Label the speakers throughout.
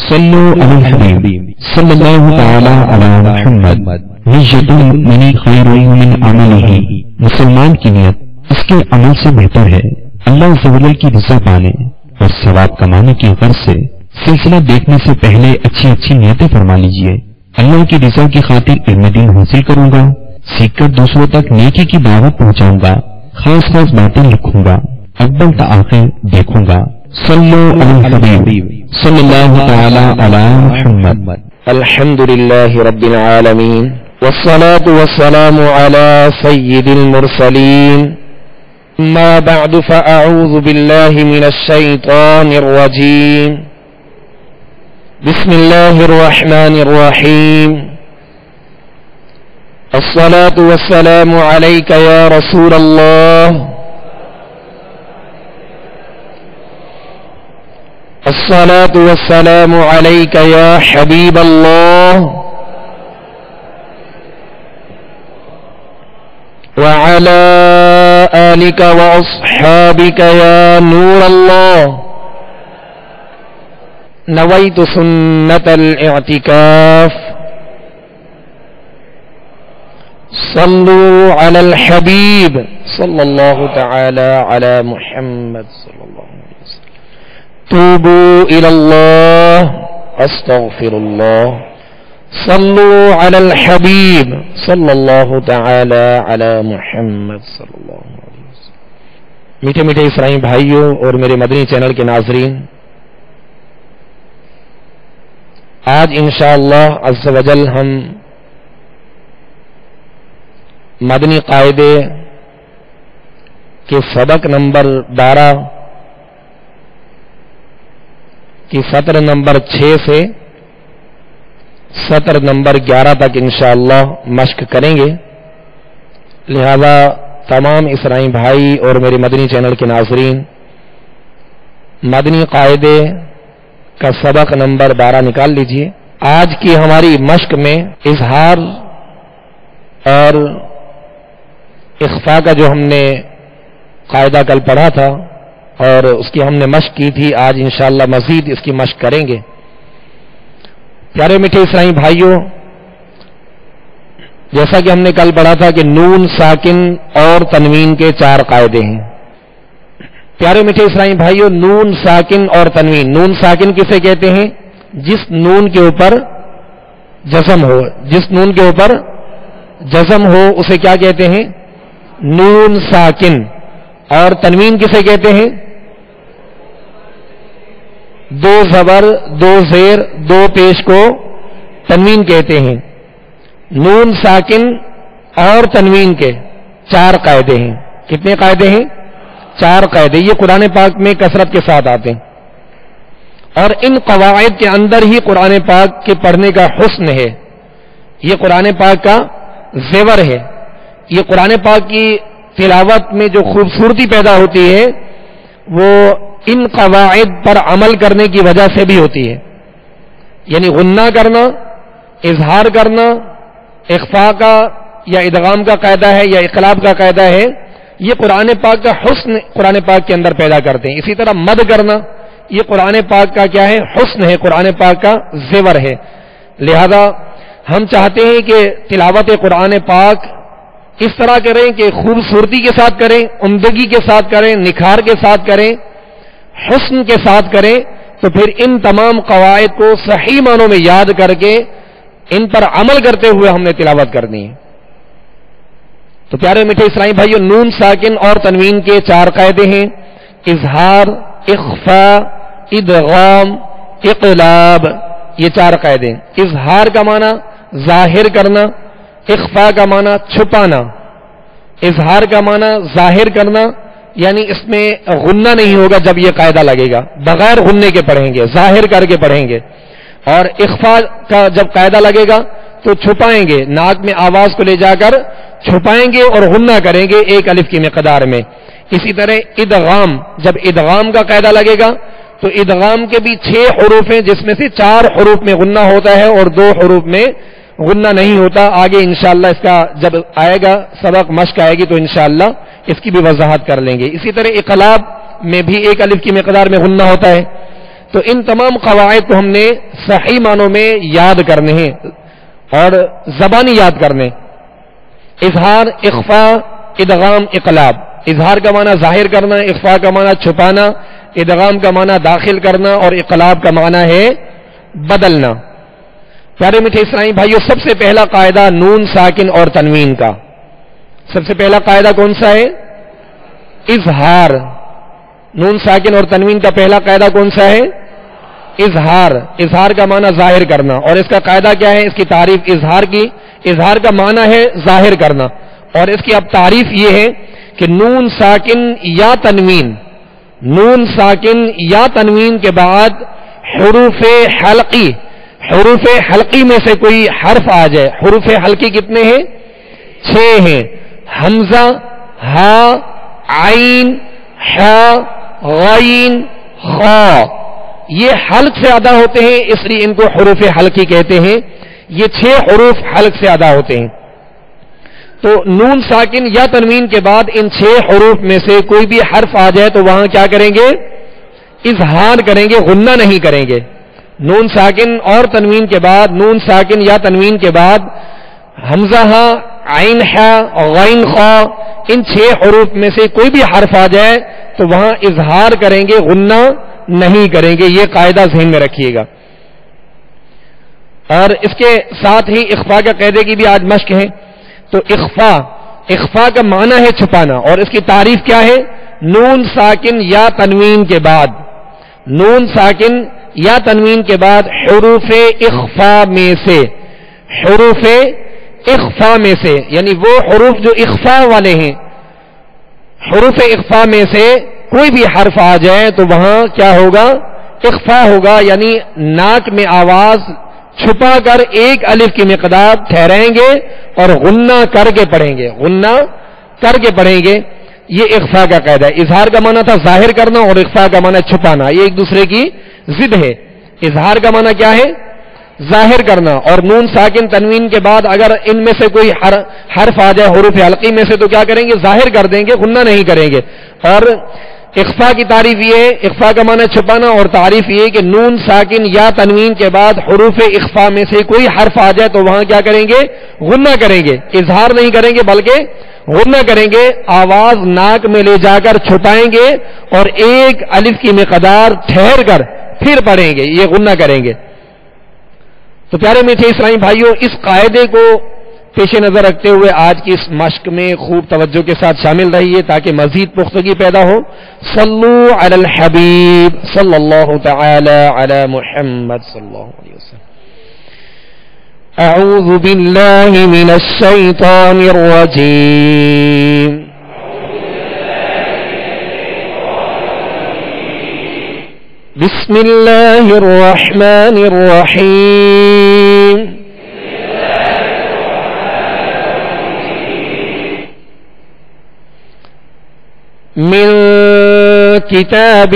Speaker 1: صلو علی الحبیب صلی اللہ تعالی علی محمد نیت المؤمن خیر من عملہ، مسلمان کی نیت اس کے عمل سے بہتر ہے۔ اللہ عز و جل کی رضا پانے اور ثواب کمانے کی غرض سے سلسلہ دیکھنے سے پہلے اچھی اچھی نیتیں فرما لیجئے۔ اللہ کی رضا کی خاطر علم دین حاصل کروں گا، سیکھ کر دوسروں تک نیکی کی دعوت پہنچاؤں گا، خاص خاص باتیں لکھوں گا، اول تا آخر دیکھوں گا۔ صلو علی الحبیب صلی اللہ تعالی علی محمد۔
Speaker 2: الحمد للہ رب العالمین والصلاة والسلام على سید المرسلین، ما بعد فأعوذ باللہ من الشیطان الرجیم، بسم اللہ الرحمن الرحیم، الصلاة والسلام علیک یا رسول اللہ، الصلاة والسلام علیک یا حبیب اللہ، وعلى آلک واصحابک یا نور اللہ، نویت سنت الاعتکاف، صلو علی الحبیب صلی اللہ تعالی علی محمد صلی اللہ علیہ وسلم، توبوا الی اللہ استغفر اللہ، صلو علی الحبیب صلی اللہ تعالی علی محمد صلی اللہ علیہ وسلم۔ میٹھے میٹھے اسرائیلی بھائیوں اور میرے مدنی چینل کے ناظرین، آج انشاءاللہ عز و جل ہم مدنی قاعدے کے سبق نمبر 12 کی سطر نمبر 6 سے سطر نمبر 11 تک انشاءاللہ مشق کریں گے، لہذا تمام اسرائیلی بھائی اور میرے مدنی چینل کے ناظرین مدنی قاعدے کا سبق نمبر 12 نکال لیجئے۔ آج کی ہماری مشق میں اظہار اور اخفاء کا جو ہم نے قاعدہ کل پڑھا تھا اور اس کی ہم نے مشق کی تھی، آج انشاءاللہ مزید اس کی مشق کریں گے۔ پیارے میٹھے اسرائیلی بھائیوں، جیسا کہ ہم نے کل پڑھا تھا کہ نون ساکن اور تنوین کے 4 قاعدے ہیں۔ پیارے میٹھے اسرائیلی بھائیوں، نون ساکن اور تنوین، نون ساکن کسے کہتے ہیں؟ جس نون کے اوپر جزم ہو، جس نون کے اوپر جزم ہو اسے کیا کہتے ہیں؟ نون ساکن۔ اور تنوین کسے کہتے ہیں؟ 2 زبر 2 زیر 2 پیش کو تنوین کہتے ہیں۔ نون ساکن اور تنوین کے 4 قاعدے ہیں۔ کتنے قاعدے ہیں؟ 4 قاعدے۔ یہ قرآن پاک میں کثرت کے ساتھ آتے ہیں، اور ان قواعد کے اندر ہی قرآن پاک کے پڑھنے کا حسن ہے، یہ قرآن پاک کا زیور ہے، یہ قرآن پاک کی تلاوت میں جو خوبصورتی پیدا ہوتی ہے وہ ان قواعد پر عمل کرنے کی وجہ سے بھی ہوتی ہے۔ یعنی غنہ کرنا، اظہار کرنا، اخفاء کا یا ادغام کا قاعدہ ہے یا اقلاب کا قاعدہ ہے، یہ قرآن پاک کا حسن قرآن پاک کے اندر پیدا کرتے ہیں۔ اسی طرح مد کرنا، یہ قرآن پاک کا کیا ہے؟ حسن ہے، قرآن پاک کا زیور ہے۔ لہذا ہم چاہتے ہیں کہ تلاوت قرآن پاک اس طرح کریں کہ خوبصورتی کے ساتھ کریں، عمدگی کے ساتھ کریں، نکھار کے ساتھ کریں، حسن کے ساتھ کریں، تو پھر ان تمام قواعد کو صحیح معنوں میں یاد کر کے ان پر عمل کرتے ہوئے ہم نے تلاوت کرنی ہے۔ تو پیارے میٹھے اسرائیلی بھائیوں، نون ساکن اور تنوین کے 4 قاعدے ہیں: اظہار، اخفاء، ادغام، اقلاب، یہ 4 قاعدے۔ اظہار کا معنی ظاہر کرنا، اخفاء کا معنی چھپانا، اظہار کا معنی ظاہر کرنا، یعنی اس میں غنہ نہیں ہوگا جب یہ قاعدہ لگے گا، بغیر غننے کے پڑھیں گے، ظاہر کر کے پڑھیں گے۔ اور اخفاء کا جب قاعدہ لگے گا تو چھپائیں گے، ناک میں آواز کو لے جا کر چھپائیں گے اور غنہ کریں گے 1 الف کی مقدار میں۔ اسی طرح ادغام، جب ادغام کا قاعدہ لگے گا تو ادغام کے بھی 6 حروف ہیں، جس میں سے 4 حروف میں غنہ ہوتا ہے اور 2 حروف میں غنہ نہیں ہوتا۔ آگے انشاءاللہ اس کا جب آئے گا سبق، مشق آئے گی تو انشاءاللہ اس کی بھی وضاحت کر لیں گے۔ اسی طرح اقلاب میں بھی 1 الف کی مقدار میں غنہ ہوتا ہے۔ تو ان تمام قواعد کو ہم نے صحیح معنوں میں یاد کرنے ہیں اور زبانی یاد کرنے. اظہار، اخفاء، ادغام، اقلاب. اظہار کا معنی ظاہر کرنا، اخفاء کا معنی چھپانا، ادغام کا معنی داخل کرنا اور اقلاب کا معنی ہے بدلنا. پیارے میٹھے اسلامی بھائیو، سب سے پہلا قاعدہ نون ساکن اور تنوین کا. سب سے پہلا قاعدہ کون سا ہے؟ اظہار. نون ساکن اور تنوین کا پہلا قاعدہ کون سا ہے؟ اظہار. اظہار کا معنی ظاہر کرنا، اور اس کا قاعدہ کیا ہے؟ اس کی تعریف اظہار کی. اظہار کا معنی ہے ظاہر کرنا، اور اس کی اب تعریف یہ ہے کہ نون ساکن یا تنوین، نون ساکن یا تنوین کے بعد حروف حلقی، حروف حلقی میں سے کوئی حرف آ جائے. حروف حلقی کتنے ہیں؟ 6 ہیں. حمزہ، ہا، عین، حا، غین، خا. یہ حلق سے ادا ہوتے ہیں، اس لیے ان کو حروف حلقی کہتے ہیں. یہ 6 حروف حلق سے ادا ہوتے ہیں. تو نون ساکن یا تنوین کے بعد ان 6 حروف میں سے کوئی بھی حرف آ جائے تو وہاں کیا کریں گے؟ اظہار کریں گے، غنہ نہیں کریں گے. نون ساکن اور تنوین کے بعد، نون ساکن یا تنوین کے بعد حمزہ، ہا، عین، حا، غین، خا، ان 6 حروف میں سے کوئی بھی حرف آ جائے تو وہاں اظہار کریں گے، غنہ نہیں کریں گے. یہ قاعدہ ذہن میں رکھیے گا. اور اس کے ساتھ ہی اخفاء کے قاعدے کی بھی آج مشق ہے. تو اخفاء کا معنی ہے چھپانا، اور اس کی تعریف کیا ہے؟ نون ساکن یا تنوین کے بعد، نون ساکن یا تنوین کے بعد حروف اخفاء میں سے، حروف اخفاء میں سے، یعنی وہ حروف جو اخفاء والے ہیں، حروف اخفاء میں سے کوئی بھی حرف آ جائے تو وہاں کیا ہوگا؟ اخفاء ہوگا. یعنی ناک میں آواز چھپا کر ایک الف کی مقدار ٹھہرائیں گے اور غنہ کر کے پڑھیں گے، غنہ کر کے پڑھیں گے. یہ اخفاء کا قاعدہ ہے. اظہار کا معنی تھا ظاہر کرنا اور اخفاء کا معنی چھپانا. یہ ایک دوسرے کی ضد ہے. اظہار کا معنی کیا ہے؟ ظاہر کرنا. اور نون ساکن تنوین کے بعد اگر ان میں سے کوئی حرف آ جائے حروف حلقی میں سے تو کیا کریں گے؟ ظاہر کر دیں گے، غنہ نہیں کریں گے. اور اخفاء کی تعریف یہ ہے، اخفاء کا معنی چھپانا، اور تعریف یہ ہے کہ نون ساکن یا تنوین کے بعد حروف اخفاء میں سے کوئی حرف آ جائے تو وہاں کیا کریں گے؟ غنہ کریں گے. اظہار نہیں کریں گے بلکہ غنہ کریں گے. آواز ناک میں لے جا کر چھپائیں گے اور ایک الف کی مقدار ٹھہر کر پھر پڑھیں گے. یہ غنہ کریں گے. تو پیارے میٹھے اسلامی بھائیوں، اس قاعدے کو پیش نظر رکھتے ہوئے آج کی اس مشق میں خوب توجہ کے ساتھ شامل رہیے تاکہ مزید پختگی پیدا ہو. صلو علی الحبیب صلی اللہ تعالی علی محمد صلی اللہ علیہ وسلم. اعوذ باللہ من الشیطان الرجیم. بسم اللہ الرحمن الرحیم. من کتاب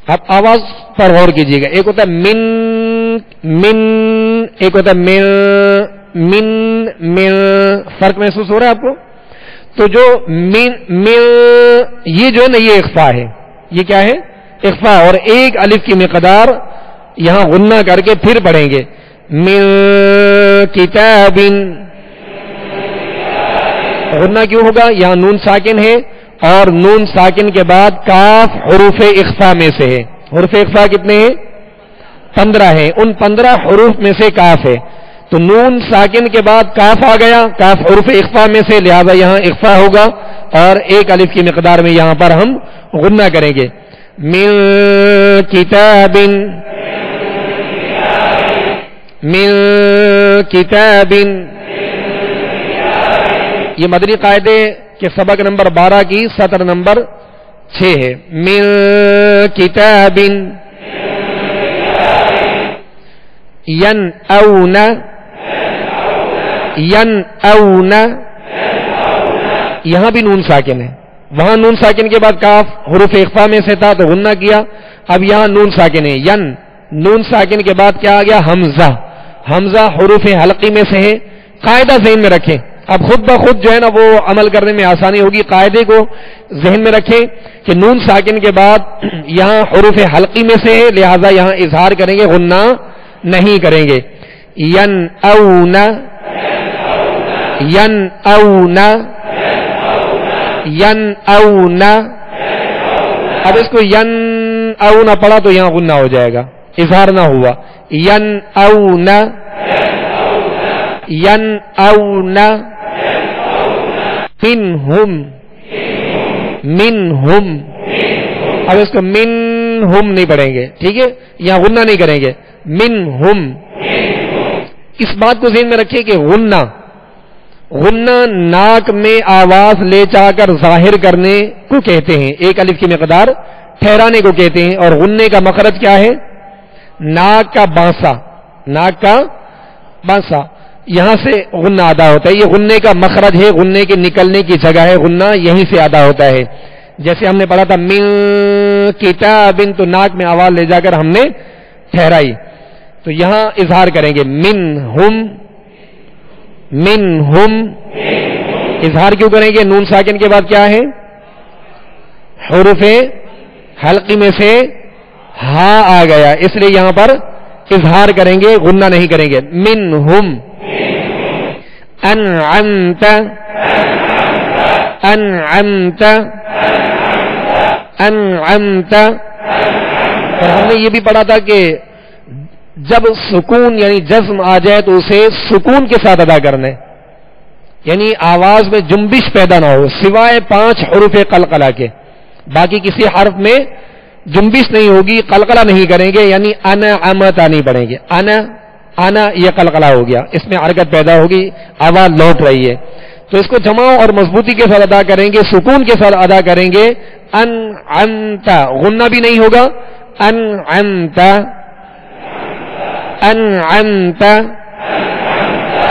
Speaker 2: اب آواز پر غور کیجیے گا. ایک ہوتا ہے من، ایک ہوتا ہے من. فرق محسوس ہو رہا ہے آپ کو؟ تو جو من یہ جو ہے نا، یہ اخفاء ہے. یہ کیا ہے؟ اخفاء. اور ایک الف کی مقدار یہاں غنہ کر کے پھر پڑھیں گے. من کتاب. غنہ کیوں ہوگا؟ یہاں نون ساکن ہے اور نون ساکن کے بعد کاف حروف اخفاء میں سے ہے. حروف اخفاء کتنے ہیں؟ 15 ہیں. ان 15 حروف میں سے کاف ہے. تو نون ساکن کے بعد کاف آ گیا، کاف حروف اخفاء میں سے، لہذا یہاں اخفاء ہوگا اور ایک الف کی مقدار میں یہاں پر ہم غنہ کریں گے. من کتاب، من کتاب. یہ مدنی قاعدے کے سبق نمبر 12 کی سطر نمبر 6 ہے. من کتاب ینأون، ینأون. یہاں بھی نون ساکن ہے. وہاں نون ساکن کے بعد کاف حروف اخفاء میں سے تھا تو غنہ کیا. اب یہاں نون ساکن ہے. نون ساکن کے بعد کیا آ گیا؟ حمزہ. حمزہ حروف حلقی میں سے ہے. قاعدہ ذہن میں رکھیں. اب خود بخود جو ہے نا وہ عمل کرنے میں آسانی ہوگی. قاعدے کو ذہن میں رکھیں کہ نون ساکن کے بعد یہاں حروف حلقی میں سے ہے, لہذا یہاں اظہار کریں گے, غنہ نہیں کریں گے. ین اون ین اون ین اون. اب اس کو ین اون پڑھا تو یہاں غنہ ہو جائے گا, اظہار نہ ہوا. ین اون ین اون منہم منہم. اب اس کو منہم نہیں پڑھیں گے, ٹھیک ہے, یہاں غنہ نہیں کریں گے. منہم. اس بات کو ذہن میں رکھیں کہ غنہ ناک میں آواز لے جا کر ظاہر کرنے کو کہتے ہیں, ایک الف کی مقدار ٹھہرانے کو کہتے ہیں. اور غنے کا مخرج کیا ہے؟ ناک کا بانسا, ناک کا بانسا, یہاں سے غنہ ادا ہوتا ہے. یہ غنے کا مخرج ہے, غنے کے نکلنے کی جگہ ہے, غنہ یہیں سے ادا ہوتا ہے. جیسے ہم نے پڑھا تھا من کتاب, تو ناک میں آواز لے جا کر ہم نے ٹھہرائی, تو یہاں اظہار کریں گے منہم منہم. اظہار کیوں کریں گے؟ نون ساکن کے بعد کیا ہے؟ حروف حلقی میں سے ہا آ گیا, اس لیے یہاں پر اظہار کریں گے, غنہ نہیں کریں گے. منہم انعمت انعمت انعمت. اور ہم نے یہ بھی پڑھا تھا کہ جب سکون یعنی جزم آ جائے تو اسے سکون کے ساتھ ادا کرنا ہے, یعنی آواز میں جنبش پیدا نہ ہو, سوائے 5 حروف قلقلہ کے. باقی کسی حرف میں جنبش نہیں ہوگی, قلقلہ نہیں کریں گے, یعنی انعمت نہیں پڑھیں گے. انا یہ قلقلہ ہو گیا, اس میں حرکت پیدا ہوگی, آواز لوٹ رہی ہے, تو اس کو جمع اور مضبوطی کے ساتھ ادا کریں گے, سکون کے ساتھ ادا کریں گے. انعمت, غنہ بھی نہیں ہوگا. انعمت انعمت.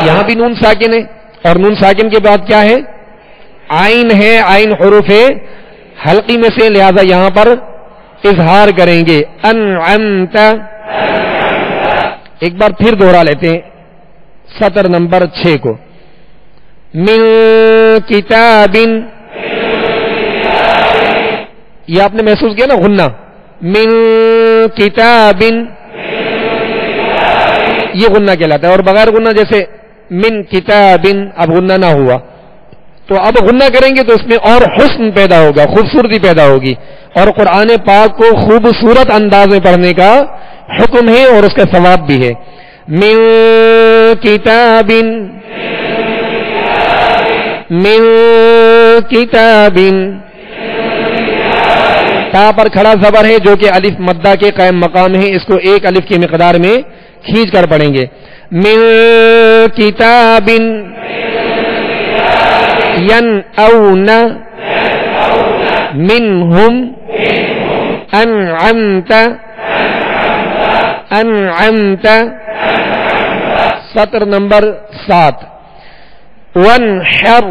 Speaker 2: یہاں بھی نون ساکن ہے, اور نون ساکن کے بعد کیا ہے؟ عین ہے, عین حروف ہے حلقی میں سے, لہذا یہاں پر اظہار کریں گے. انعمت. ایک بار پھر دوہرا لیتے ہیں سطر نمبر 6 کو. من کتاب, یہ آپ نے محسوس کیا نا غنہ. من کتاب, یہ غنہ کہلاتا ہے. اور بغیر غنہ جیسے من کتاب, اب غنہ نہ ہوا, تو اب غنہ کریں گے تو اس میں اور حسن پیدا ہوگا, خوبصورتی پیدا ہوگی, اور قرآن پاک کو خوبصورت انداز میں پڑھنے کا حکم ہے اور اس کا ثواب بھی ہے. من کتاب من کتاب. تا پر کھڑا زبر ہے جو کہ الف مدہ کے قائم مقام ہے, اس کو ایک الف کی مقدار میں کھینچ کر پڑھیں گے. من کتاب ینعون منہم انعمت انعمت. سطر نمبر 7. وانحر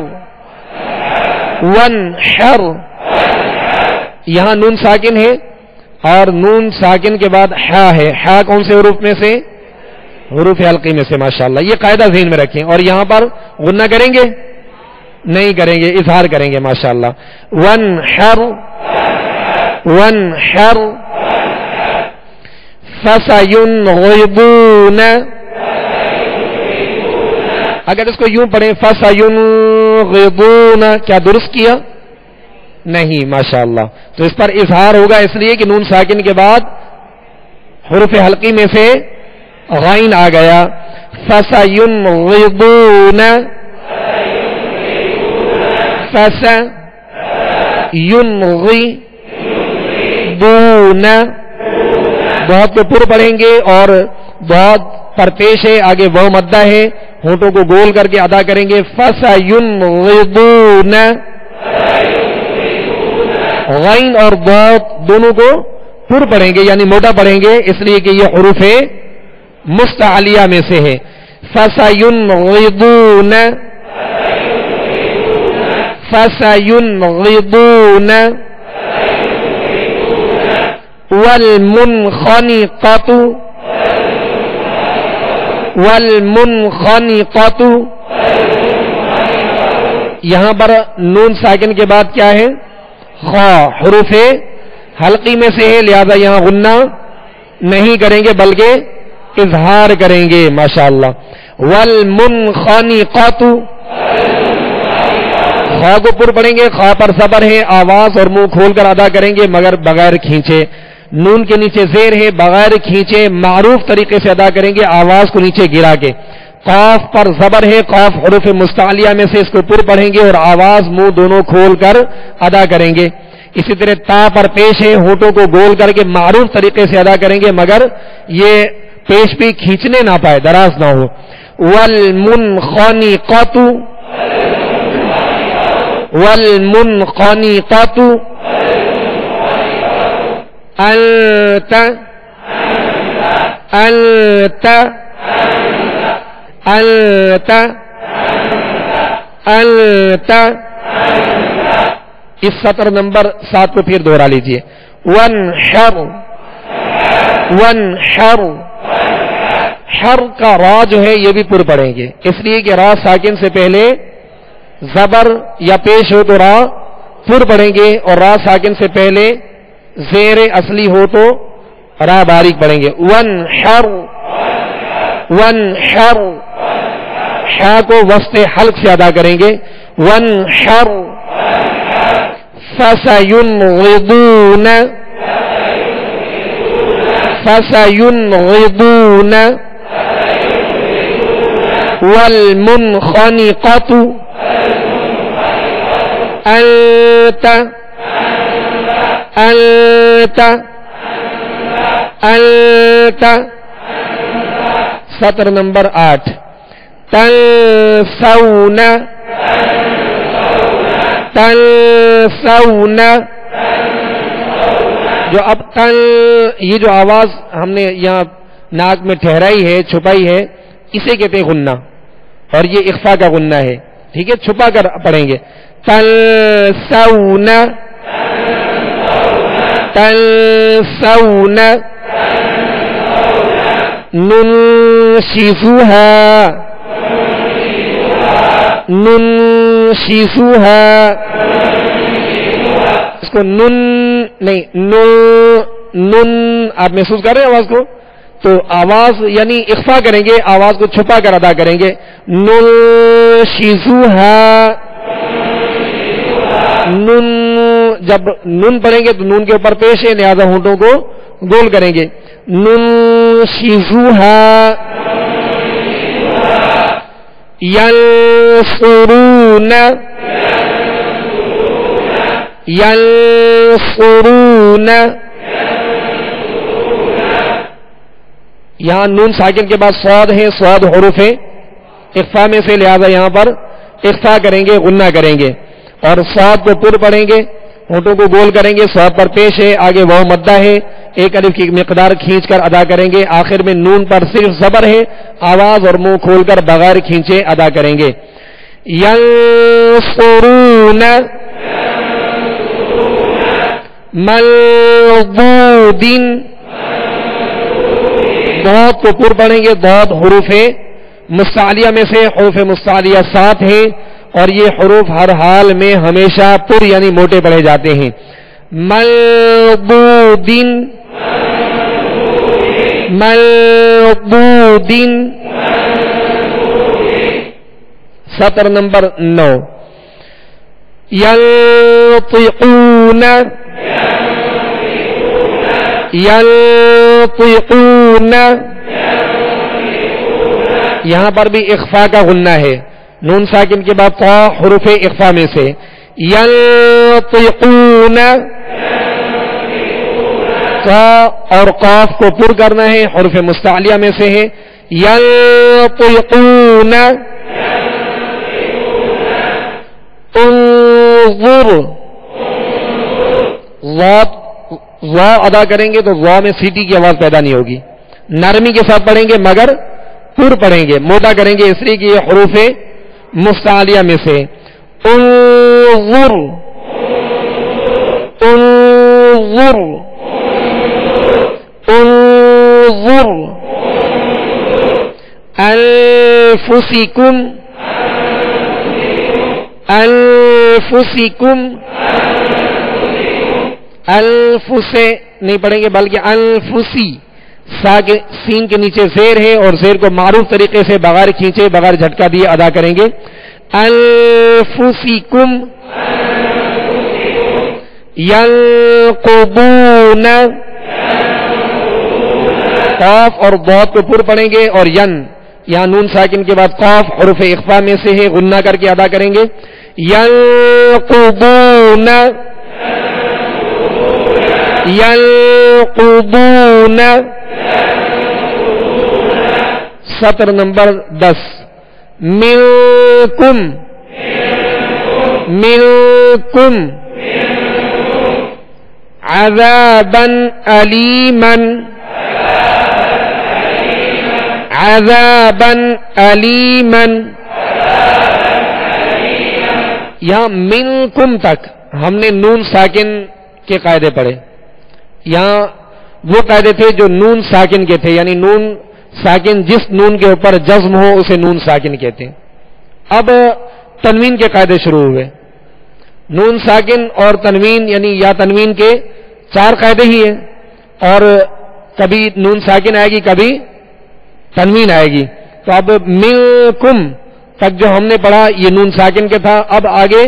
Speaker 2: وانحر. یہاں نون ساکن ہے, اور نون ساکن کے بعد حا ہے. حا کون سے حروف میں سے؟ حروف حلقی میں سے. ماشاءاللہ, یہ قاعدہ ذہن میں رکھیں. اور یہاں پر غنہ کریں گے؟ نہیں کریں گے, اظہار کریں گے. ماشاءاللہ. وانحر وانحر فسینغضون. اگر اس کو یوں پڑھیں فسینغضون, کیا درست کیا؟ نہیں. ماشاءاللہ. تو اس پر اظہار ہوگا, اس لیے کہ نون ساکن کے بعد حروف حلقی میں سے غائن آ گیا. فسینغضون فسینغضون. بہت کو پر پڑھیں گے, اور بہت پر پیش ہے, آگے وہ مدہ ہے, ہونٹوں کو گول کر کے ادا کریں گے. فسینغضون. غین اور بہت دونوں کو پر پڑھیں گے, یعنی موٹا پڑھیں گے, اس لیے کہ یہ حروف مستعلیہ میں سے ہے. فسینغضون فسینغضون. والمنخنقة والمنخنقة. یہاں پر نون ساکن کے بعد کیا ہے؟ خا، حروف حلقی میں سے ہے، لہذا یہاں غنہ نہیں کریں گے بلکہ اظہار کریں گے. ماشاءاللہ. والمنخنقات، خا کو پر پڑھیں گے، خا پر صبر ہے، آواز اور منہ کھول کر ادا کریں گے مگر بغیر کھینچے. نون کے نیچے زیر ہے، بغیر کھینچے معروف طریقے سے ادا کریں گے آواز کو نیچے گرا کے. قاف پر زبر ہے، قاف حروف مستعلیہ میں سے، اس کو پر پڑھیں گے اور آواز منہ دونوں کھول کر ادا کریں گے. اسی طرح تا پر پیش ہے، ہونٹوں کو گول کر کے معروف طریقے سے ادا کریں گے مگر یہ پیش بھی کھینچنے نہ پائے، دراز نہ ہو. والمنخنقات، والمنخنقات، انت انت انت انت. اس سطر نمبر 7 کو پھر دوہرا لیجئے. وانحر، وانحر، حر کا را جو ہے یہ بھی پر پڑھیں گے، اس لیے کہ را ساکن سے پہلے زبر یا پیش ہو تو را پر پڑھیں گے، اور را ساکن سے پہلے زیر اصلی ہو تو را باریک پڑھیں گے. وانحر، وانحر، حا کو وسط حلق سے ادا کریں گے. وانحر، فسینغضون، فسینغضون، والمنخنقات، انت انت انت. سطر نمبر 8. تنسون، تنسون. جو اب تن، یہ جو آواز ہم نے یہاں ناک میں ٹھہرائی ہے، چھپائی ہے، اسے کہتے ہیں غنہ، اور یہ اخفا کا غنہ ہے. ٹھیک ہے، چھپا کر پڑھیں گے. تنسون، تنسون. ننشزها، ننشزها. اس کو نن نہیں، نن آپ محسوس کر رہے ہیں آواز کو؟ تو آواز یعنی اخفا کریں گے، آواز کو چھپا کر ادا کریں گے. ننشزها. نن، جب نن پڑھیں گے تو نون کے اوپر پیش ہے، لہذا ہونٹوں کو گول کریں گے. ننشزها. ینصرون، ینصرون. یہاں نون ساکن کے بعد صاد ہے، صاد حروف ہے اخفا میں سے، لہذا یہاں پر اخفا کریں گے، غنہ کریں گے، اور صاد کو پر پڑھیں گے، ہونٹوں کو گول کریں گے. صاد پر پیش ہے، آگے واو مدہ ہے، ایک الف کی مقدار کھینچ کر ادا کریں گے. آخر میں نون پر صرف زبر ہے، آواز اور منہ کھول کر بغیر کھینچے ادا کریں گے. ینصرون، ملضود. ضاد کو پر پڑھیں گے، ضاد حروف مستعلیہ میں سے، حروف مستعلیہ 7 ہیں، اور یہ حروف ہر حال میں ہمیشہ پر یعنی موٹے پڑھے جاتے ہیں. ملضود، ملضود. سطر نمبر 9. ينطقون، ينطقون. یہاں پر بھی اخفا کا غنہ ہے، نون ساکن کے بعد طا حروف اخفا میں سے. ينطقون. طا اور قاف کو پر کرنا ہے، حروف مستعلیہ میں سے ہے. ينطقون. انظر، وا ادا کریں گے تو وا میں سیٹی کی آواز پیدا نہیں ہوگی، نرمی کے ساتھ پڑھیں گے مگر پر پڑھیں گے، موٹا کریں گے، اس لیے کہ یہ حروف مستعلیہ میں سے. انظر، انظر، انظر. انفسکم، انفسکم، الف سے نہیں پڑھیں گے بلکہ انفسی، سین کے نیچے زیر ہے اور زیر کو معروف طریقے سے بغیر کھینچے بغیر جھٹکا دیے ادا کریں گے. انفسکم ینقبون، قاف اور ضاد کو پر پڑھیں گے اور یہاں نون ساکن کے بعد قاف حروف اخفا میں سے ہے، غنہ کر کے ادا کریں گے. ینقبون ینقبون. سطر نمبر 10. منکم منکم عذابا علیما عذابا علیما. یہاں منکم تک ہم نے نون ساکن کے قاعدے پڑھے. یہاں وہ قاعدے تھے جو نون ساکن کے تھے، یعنی نون ساکن جس نون کے اوپر جزم ہو اسے نون ساکن کہتے ہیں. اب تنوین کے قاعدے شروع ہوئے. نون ساکن اور تنوین یعنی یا تنوین کے 4 قاعدے ہی ہیں، اور کبھی نون ساکن آئے گی کبھی تنوین آئے گی. تو اب منکم تک جو ہم نے پڑھا یہ نون ساکن کے تھا، اب آگے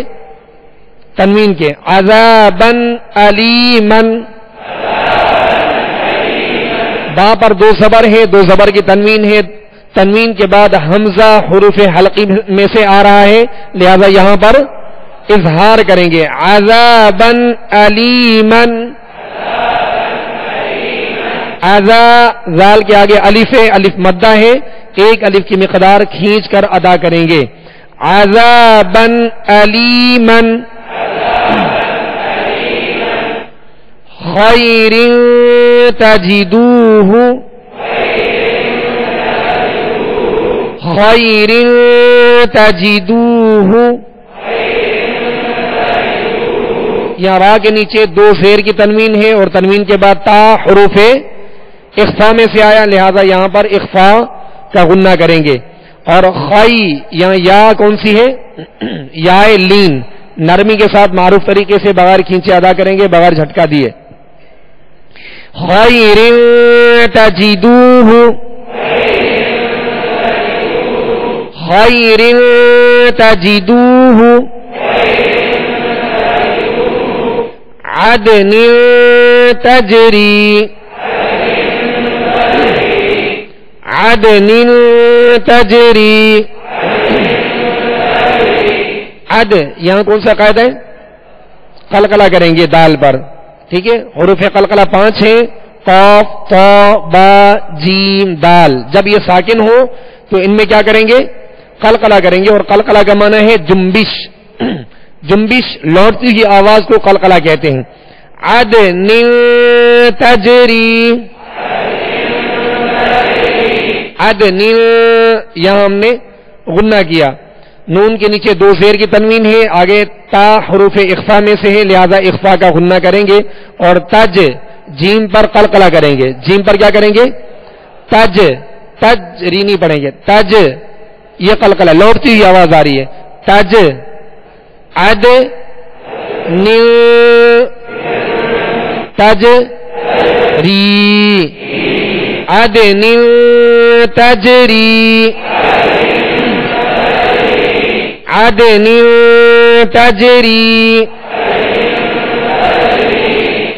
Speaker 2: تنوین کے. عذابا علیما، با پر 2 زبر ہے، 2 زبر کی تنوین ہے. تنوین کے بعد حمزہ حروف حلقی میں سے آ رہا ہے، لہذا یہاں پر اظہار کریں گے. عذابا علیما، عذا زال کے آگے الف ہے، الف مدہ ہے، 1 الف کی مقدار کھینچ کر ادا کریں گے. عذابا علیما خیر تجدوہ خیر تجدوہ. یہاں را کے نیچے 2 زیر کی تنوین ہے اور تنوین کے بعد تا حروف اخفا میں سے آیا، لہذا یہاں پر اخفا کا غنہ کریں گے. اور خی یہاں یا کون سی ہے؟ یا لین، نرمی کے ساتھ معروف طریقے سے بغیر کھینچے ادا کریں گے بغیر جھٹکا دیے. خیر تجدوہ خیر تجدوہ عدن تجری عدن تجری. عد یہاں کون سا قاعدہ ہے؟ قلقلہ کریں گے دال پر، ٹھیک ہے. حروف قلقلہ 5 ہیں، قاف طا با جیم دال. جب یہ ساکن ہو تو ان میں کیا کریں گے؟ قلقلہ کریں گے. اور قلقلہ کا معنی ہے جنبش، جنبش لوٹتی ہوئی آواز کو قلقلہ کہتے ہیں. عدن تجری عدن، یہاں ہم نے غنہ کیا. نون کے نیچے 2 زیر کی تنوین ہے، آگے تا حروف اخفا میں سے ہے، لہذا اخفا کا غنہ کریں گے. اور تج جیم پر قلقلہ کریں گے. جیم پر کیا کریں گے؟ تج، تج ری نہیں پڑھیں گے، تج یہ قلقلہ لوٹتی ہوئی آواز آ رہی ہے. تج عد نیل تج ری عد نیل تجری عد نیل تجری.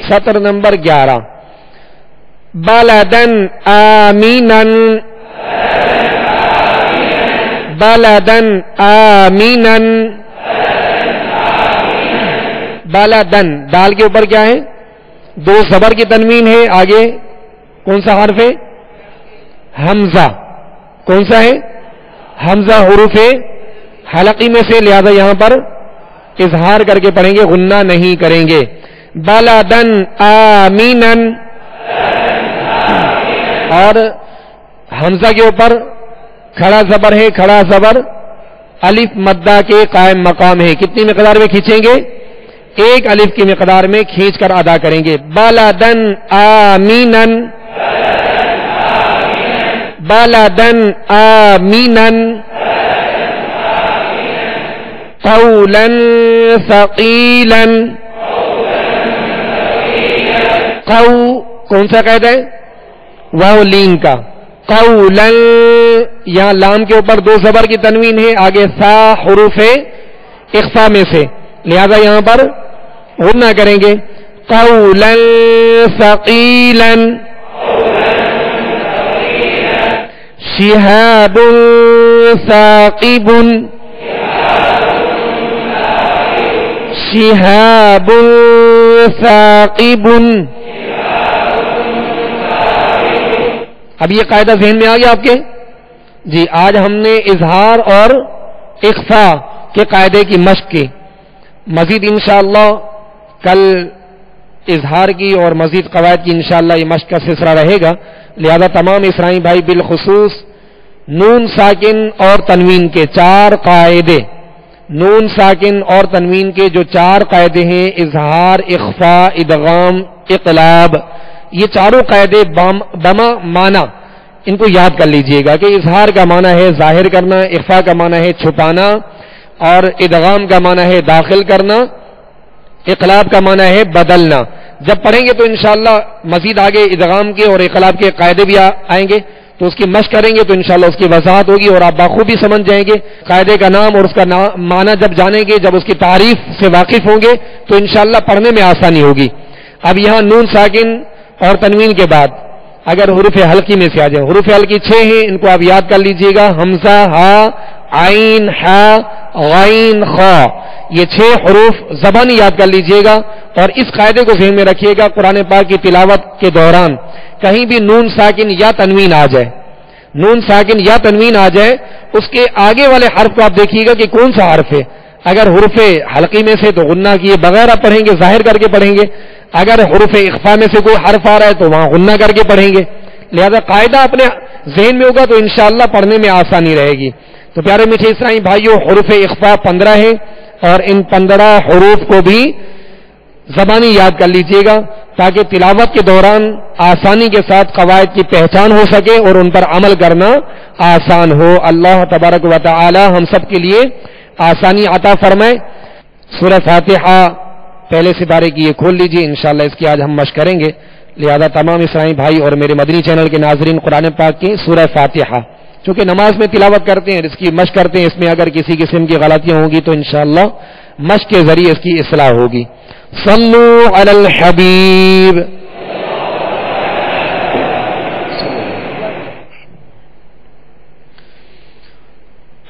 Speaker 2: سطر نمبر 11. بلدن آمینن بلدن آمینن. بلدن دال کے اوپر کیا ہے؟ 2 زبر کی تنوین ہے، آگے کون سا حرف ہے؟ حمزہ. کون سا ہے؟ حمزہ حروف حلقی میں سے، لہذا یہاں پر اظہار کر کے پڑھیں گے، غنہ نہیں کریں گے. بلدن آمینن. اور حمزہ کے اوپر کھڑا زبر ہے، کھڑا زبر الف مدہ کے قائم مقام ہے. کتنی مقدار میں کھینچیں گے؟ 1 الف کی مقدار میں کھینچ کر ادا کریں گے. بلدن آمینن بلدن آمینن. قولا ثقیلا. قو کون سا قید ہے؟ واو لین کا. قولا یہاں لام کے اوپر دو زبر کی تنوین ہے، آگے سا حروف اخفا میں سے، لہذا یہاں پر غنہ کریں گے. قولا ثقیلا. شہاب ثاقب. شہاب ثاقب. اب یہ قاعدہ ذہن میں آ گیا آپ کے؟ جی آج ہم نے اظہار اور اخفا کے قاعدے کی مشق کی. مزید انشاءاللہ کل اظہار کی اور مزید قواعد کی انشاءاللہ یہ مشق کا سلسلہ رہے گا. لہذا تمام اسرائی بھائی بالخصوص نون ساکن اور تنوین کے 4 قاعدے، نون ساکن اور تنوین کے جو 4 قاعدے ہیں، اظہار، اخفا، ادغام، اقلاب، یہ چاروں قاعدے بما معنی ان کو یاد کر لیجئے گا کہ اظہار کا معنی ہے ظاہر کرنا، اخفا کا معنی ہے چھپانا، اور ادغام کا معنی ہے داخل کرنا، اقلاب کا معنی ہے بدلنا. جب پڑھیں گے تو انشاءاللہ مزید آگے ادغام کے اور اقلاب کے قاعدے بھی آئیں گے، تو اس کی مشق کریں گے تو انشاءاللہ اس کی وضاحت ہوگی اور آپ بخوبی سمجھ جائیں گے. قاعدے کا نام اور اس کا معنی جب جانیں گے، جب اس کی تعریف سے واقف ہوں گے تو انشاءاللہ پڑھنے میں آسانی ہوگی. اب یہاں نون ساکن اور تنوین کے بعد اگر حروف حلقی میں سے آ جائیں، حروف حلقی 6 ہیں، ان کو آپ یاد کر لیجئے گا. حمزہ، ہا، عین، ہا، غین، خا، یہ 6 حروف زبانی یاد کر لیجئے گا. اور اس قاعدے کو ذہن میں رکھیے گا، قرآن پاک کی تلاوت کے دوران کہیں بھی نون ساکن یا تنوین آ جائے، نون ساکن یا تنوین آ جائے، اس کے آگے والے حرف کو آپ دیکھیے گا کہ کون سا حرف ہے. اگر حروف حلقی میں سے تو غنہ کیے بغیر آپ پڑھیں گے، ظاہر کر کے پڑھیں گے. اگر حروف اخفا میں سے کوئی حرف آ رہا ہے تو وہاں غنہ کر کے پڑھیں گے. لہذا قاعدہ اپنے ذہن میں ہوگا تو انشاءاللہ پڑھنے میں آسانی رہے گی. تو پیارے میٹھے اسرائیل بھائیوں، حروف اخفا 15 ہیں اور ان 15 حروف کو بھی زبانی یاد کر لیجئے گا تاکہ تلاوت کے دوران آسانی کے ساتھ قواعد کی پہچان ہو سکے اور ان پر عمل کرنا آسان ہو. اللہ تبارک و تعالی ہم سب کے لیے آسانی عطا فرمائے. سورہ فاتحہ پہلے سپارے کی یہ کھول لیجئے، انشاءاللہ اس کی آج ہم مشق کریں گے. لہذا تمام اسرائیل بھائی اور میرے مدنی چینل کے ناظرین، قرآن پاک کی سورہ فاتحہ چونکہ نماز میں تلاوت کرتے ہیں، اس کی مشق کرتے ہیں، اس میں اگر کسی قسم کی غلطیاں ہوں گی تو انشاءاللہ مشق کے ذریعے اس کی اصلاح ہوگی. صلو علی الحبیب.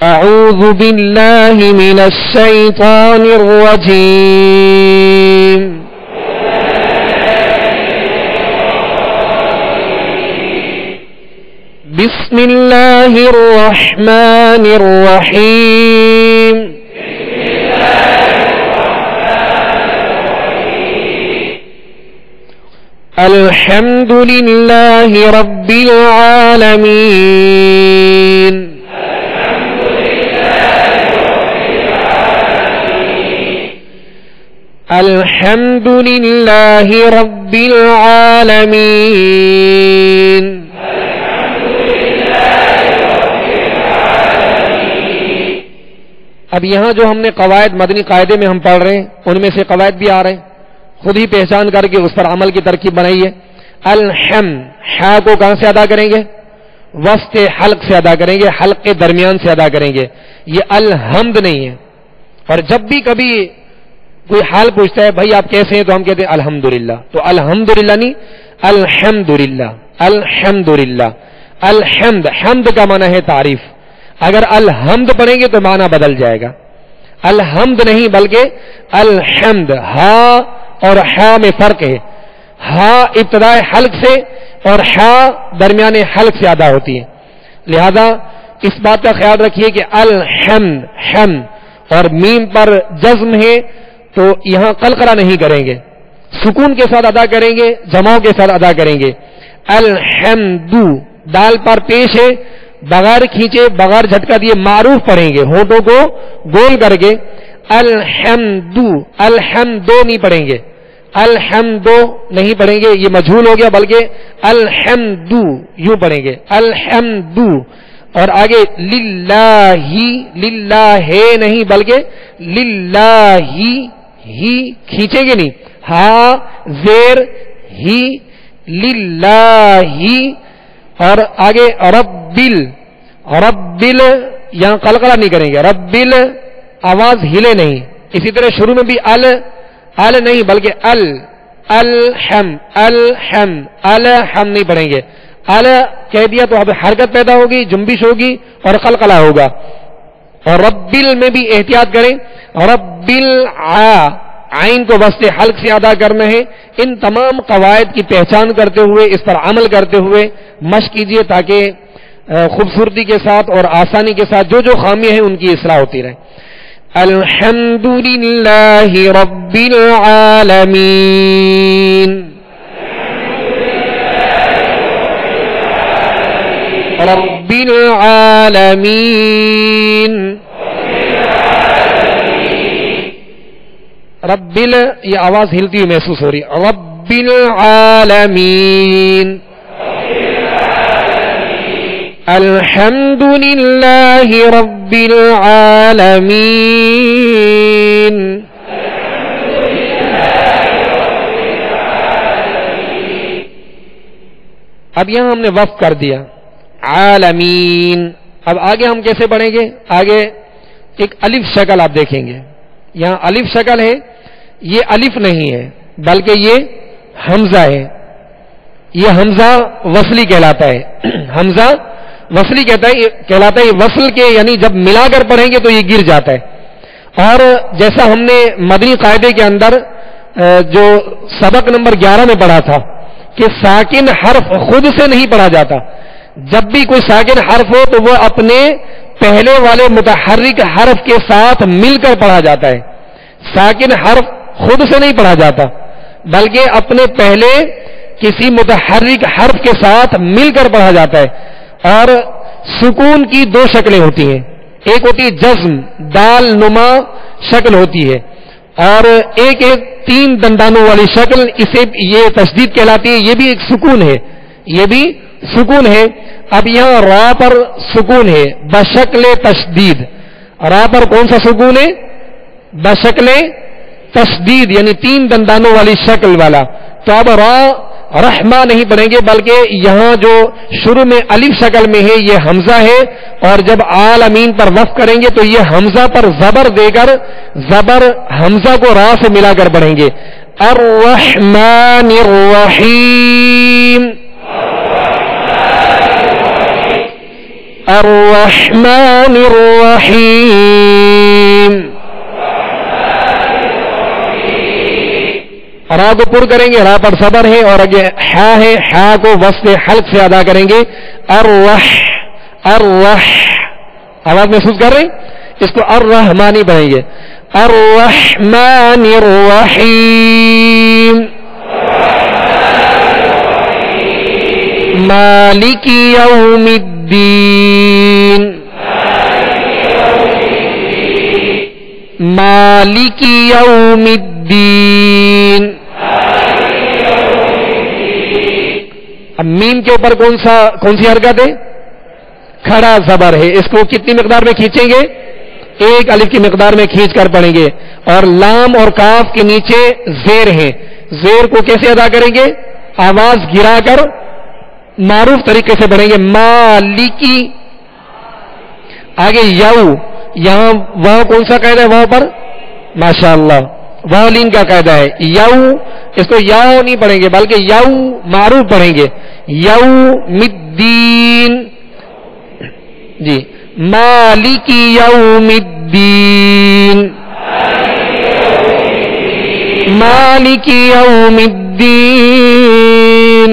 Speaker 2: اعوذ باللہ من الشیطان الرجیم. بسم اللہ الرحمن الرحیم. الحمد للہ رب العالمین. الحمد للہ رب العالمین. اب یہاں جو ہم نے قواعد مدنی قاعدے میں ہم پڑھ رہے ہیں ان میں سے قواعد بھی آ رہے ہیں، خود ہی پہچان کر کے اس پر عمل کی ترکیب بنائی ہے. الحمد، ہا کو کہاں سے ادا کریں گے؟ وسط حلق سے ادا کریں گے، حلق کے درمیان سے ادا کریں گے. یہ الحمد نہیں ہے. اور جب بھی کبھی کوئی حال پوچھتا ہے بھائی آپ کیسے ہیں تو ہم کہتے ہیں الحمدللہ، تو الحمدللہ نہیں، الحمدللہ. الحمدللہ، الحمد، حمد کا معنی ہے تعریف. اگر الحمد پڑھیں گے تو معنی بدل جائے گا. الحمد نہیں بلکہ الحمد. ہا اور ہا میں فرق ہے. ہا ابتدائے حلق سے اور ہا درمیان حلق سے ادا ہوتی ہے. لہذا اس بات کا خیال رکھیے کہ الحمد، حمد اور میم پر جزم ہے تو یہاں قلقلہ نہیں کریں گے، سکون کے ساتھ ادا کریں گے، جماؤ کے ساتھ ادا کریں گے. الحمد، دال پر پیش ہے، بغیر کھینچے بغیر جھٹکا دیے معروف پڑھیں گے، ہونٹوں کو گول کر کے. الحمد، الحمد نہیں پڑھیں گے، الحمد نہیں پڑھیں گے، یہ مجھول ہو گیا، بلکہ الحمد یوں پڑھیں گے. الحمد اور آگے للہ، للہ نہیں بلکہ للہ ہی کھینچیں گے نہیں، ہا زیر ہی للہ، اور آگے ربل، ربل یہاں قلقلہ نہیں کریں گے، ربل آواز ہلے نہیں. اسی طرح شروع میں بھی ال نہیں بلکہ الحم نہیں پڑھیں گے. ال کہہ دیا تو اب حرکت پیدا ہوگی، جنبش ہوگی اور قلقلہ ہوگا. اور ربل میں بھی احتیاط کریں، ربل عین کو وسط حلق سے ادا کرنا ہے. ان تمام قواعد کی پہچان کرتے ہوئے اس پر عمل کرتے ہوئے مشق کیجیے تاکہ خوبصورتی کے ساتھ اور آسانی کے ساتھ جو خامیاں ہیں ان کی اصلاح ہوتی رہے. الحمد للہ رب العالمین، رب العالمین. ربل یہ آواز ہلتی ہوئی محسوس ہو رہی ہے. رب العالمین، الحمد للہ رب العالمین. اب یہاں ہم نے وقف کر دیا عالمین. اب آگے ہم کیسے پڑھیں گے؟ آگے ایک الف شکل آپ دیکھیں گے. یہاں الف شکل ہے، یہ الف نہیں ہے بلکہ یہ حمزہ ہے. یہ حمزہ وصلی کہلاتا ہے. حمزہ وصلی کہلاتا ہے. یہ وصل کے یعنی جب ملا کر پڑھیں گے تو یہ گر جاتا ہے. اور جیسا ہم نے مدنی قاعدے کے اندر جو سبق نمبر 11 میں پڑھا تھا کہ ساکن حرف خود سے نہیں پڑھا جاتا. جب بھی کوئی ساکن حرف ہو تو وہ اپنے پہلے والے متحرک حرف کے ساتھ مل کر پڑھا جاتا ہے. ساکن حرف خود سے نہیں پڑھا جاتا بلکہ اپنے پہلے کسی متحرک حرف کے ساتھ مل کر پڑھا جاتا ہے. اور سکون کی دو شکلیں ہوتی ہیں، ایک ہوتی ہے جزم، دال نما شکل ہوتی ہے، اور ایک 3 دندانوں والی شکل، اسے یہ تشدید کہلاتی ہے. یہ بھی ایک سکون ہے، یہ بھی سکون ہے. اب یہاں را پر سکون ہے بشکل تشدید. را پر کون سا سکون ہے؟ بشکل تشدید یعنی 3 دندانوں والی شکل والا. تو اب را رحمہ نہیں پڑھیں گے بلکہ یہاں جو شروع میں الف شکل میں ہے یہ حمزہ ہے. اور جب عالمین پر وقف کریں گے تو یہ حمزہ پر زبر دے کر زبر حمزہ کو را سے ملا کر پڑھیں گے. الرحمن الرحیم، الرحمن الرحیم. را کو پر کریں گے، را پر صبر ہے اور آگے ہا ہے، ہا کو وسط حلق سے ادا کریں گے. الرح آواز محسوس کر رہے ہیں؟ اس کو الرحمانی پڑھیں گے. الرحمن الرحیم، مالک یوم الدین، مالک یوم الدین. اب میم کے اوپر کون سی حرکت ہے؟ کھڑا زبر ہے. اس کو کتنی مقدار میں کھینچیں گے؟ 1 الف کی مقدار میں کھینچ کر پڑھیں گے. اور لام اور کاف کے نیچے زیر ہے. زیر کو کیسے ادا کریں گے؟ آواز گرا کر معروف طریقے سے پڑھیں گے. مالکی. آگے یو، یہاں وہاں کون سا قاعدہ ہے؟ وہاں پر ماشاءاللہ والین کا قاعدہ ہے. یو، اس کو یاؤ نہیں پڑھیں گے بلکہ یو معروف پڑھیں گے. یوم الدین. جی، مالک یوم الدین، مالک یوم الدین.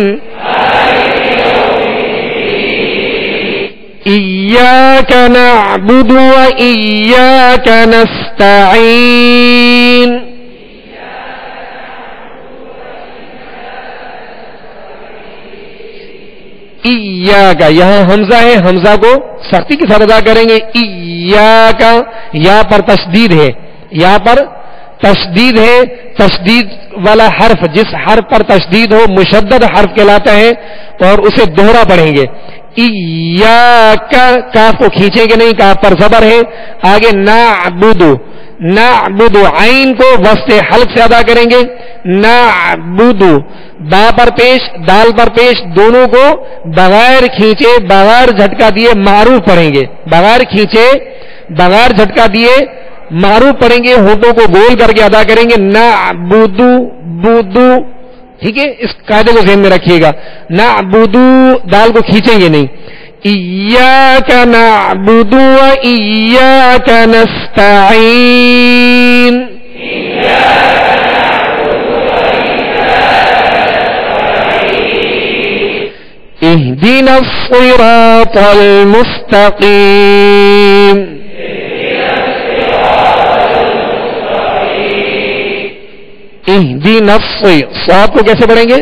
Speaker 2: ایاک نعبد و ایاک نستعین. ایاک، یہاں حمزہ ہے، حمزہ کو سختی کے ساتھ ادا کریں گے. ایاک، یا پر تشدید ہے، یا پر تشدید ہے. تشدید والا حرف جس حرف پر تشدید ہو مشدد حرف کہلاتا ہے اور اسے دوہرا پڑھیں گے. ایاک کاف کو کھینچیں گے نہیں، کاف پر زبر ہے. آگے نعبد، نعبد عین کو وسط حلق سے ادا کریں گے. نعبد با پر پیش دال پر پیش دونوں کو بغیر کھینچے بغیر جھٹکا دیے معروف پڑھیں گے. بغیر کھینچے بغیر جھٹکا دیے معروف پڑھیں گے، ہونٹوں کو گول کر کے ادا کریں گے. نعبد بدو، ٹھیک ہے، اس قاعدے کو ذہن میں رکھیے گا. نعبد دال کو کھینچیں گے نہیں. ایاک نعبد و ایاک نستعین. اهدنا الصراط المستقیم. اهدنا صاد کو کیسے پڑھیں گے؟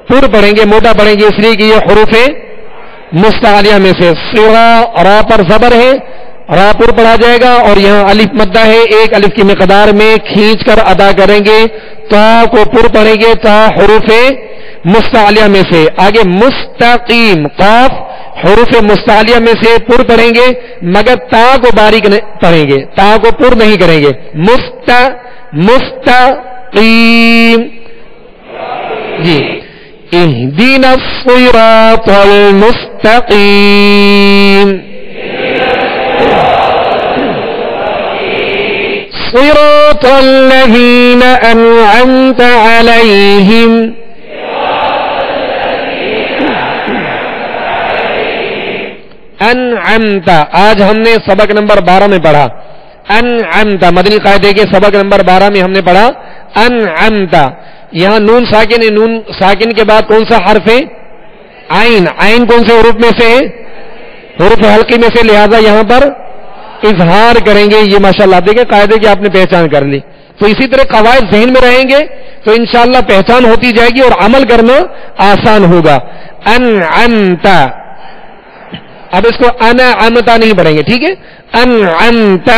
Speaker 2: پر پڑھیں گے، موٹا پڑھیں گے، اس لیے کہ یہ حروف مستعلیہ میں سے. صرا را پر زبر ہے، را پر پڑھا جائے گا، اور یہاں الف مدہ ہے، ایک الف کی مقدار میں کھینچ کر ادا کریں گے. تا کو پر پڑھیں گے، تا حروف مستعلیہ میں سے. آگے مستقیم قاف حروف مستعلیہ میں سے پر پڑھیں گے، مگر تا کو باریک پڑھیں گے، تا کو پر نہیں کریں گے. مستقیم جی. اهدنا الصراط المستقیم. صراط الذين أنعمت عليهم. انعمت آج ہم نے سبق نمبر 12 میں پڑھا. انعمت مدنی قاعدے کے سبق نمبر 12 میں ہم نے پڑھا انعمت. یہاں نون ساکن ہے، نون ساکن کے بعد کون سا حرف ہے؟ عین. عین کون سے حروف میں سے ہے؟ حروف حلقی میں سے، لہذا یہاں پر اظہار کریں گے. یہ ماشاءاللہ دیکھیں قاعدے کی آپ نے پہچان کر لی. تو اسی طرح قواعد ذہن میں رہیں گے تو انشاءاللہ پہچان ہوتی جائے گی اور عمل کرنا آسان ہوگا. انعمت. اب اس کو انعمتا نہیں پڑھیں گے، ٹھیک ہے؟ انعمت.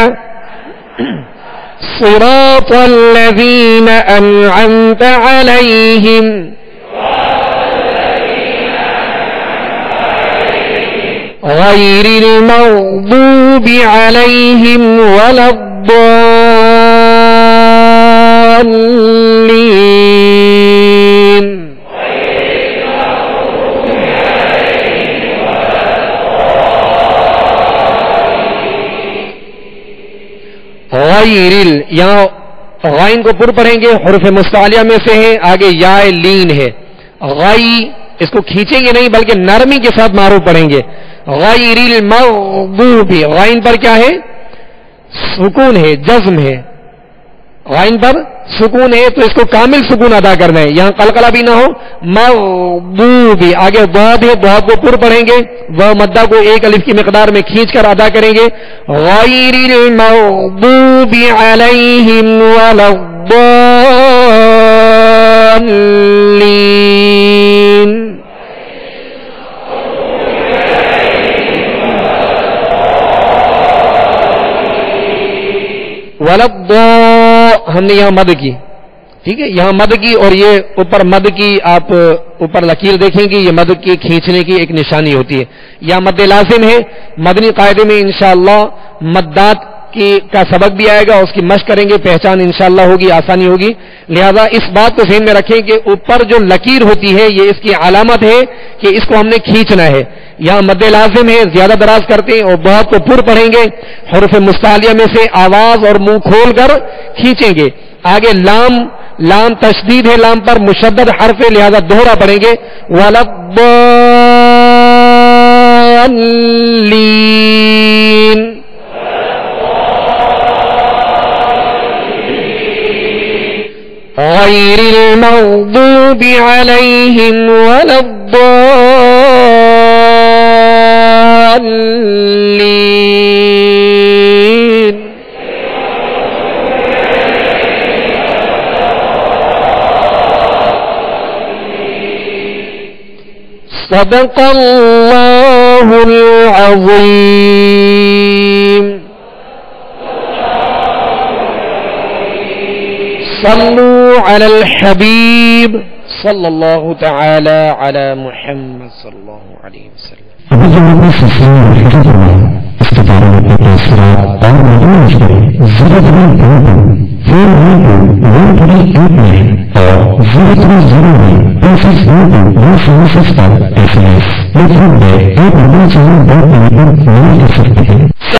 Speaker 2: صراط الذین انعمت علیہم. غیر المغضوب علیہم ولا الضالین. غیر یہاں غائن کو پر پڑھیں گے، حروف مستعلیہ میں سے ہے. آگے یا لین ہے. غائی اس کو کھینچیں گے نہیں بلکہ نرمی کے ساتھ معروف پڑھیں گے. غیر المغضوب غائن پر کیا ہے؟ سکون ہے، جزم ہے. غائن پر سکون ہے تو اس کو کامل سکون ادا کرنا ہے، یہاں قلقلہ بھی نہ ہو. مغضوب آگے ضاد ہے، ضاد کو پر پڑھیں گے، وہ مدہ کو ایک الف کی مقدار میں کھینچ کر ادا کریں گے. غیر المغضوب علیہم ولا الضالین. ہم نے یہاں مد کی، ٹھیک ہے، یہاں مد کی، اور یہ اوپر مد کی آپ اوپر لکیر دیکھیں گے، یہ مد کی کھینچنے کی ایک نشانی ہوتی ہے. یہاں مد لازم ہے. مدنی قاعدے میں انشاءاللہ مدات کا سبق بھی آئے گا، اس کی مشق کریں گے، پہچان انشاءاللہ ہوگی، آسانی ہوگی. لہذا اس بات کو ذہن میں رکھیں کہ اوپر جو لکیر ہوتی ہے یہ اس کی علامت ہے کہ اس کو ہم نے کھینچنا ہے. یہاں مد لازم ہے، زیادہ دراز کرتے ہیں اور بہت کو پر پڑھیں گے. حروف مستعلیہ میں سے آواز اور منہ کھول کر کھینچیں گے. آگے لام، لام تشدید ہے، لام پر مشدد حرف ہے، لہذا دوہرا پڑھیں گے. وَلَضَّالِّينَ. غیر المغضوب علیہم ولا الضالین. صدق اللہ العظیم. صلوا علی الحبیب صلی اللہ تعالی علی محمد صلی اللہ علیہ وسلم.
Speaker 1: ابھی جو ہم نے سلسلے میں حفظ فرمایا اس کے بارے میں اپنے تاثرات اور معلومات کریں 03121 اور 0301562 پر SMS لکھیں گے ایک نمبر چاہیے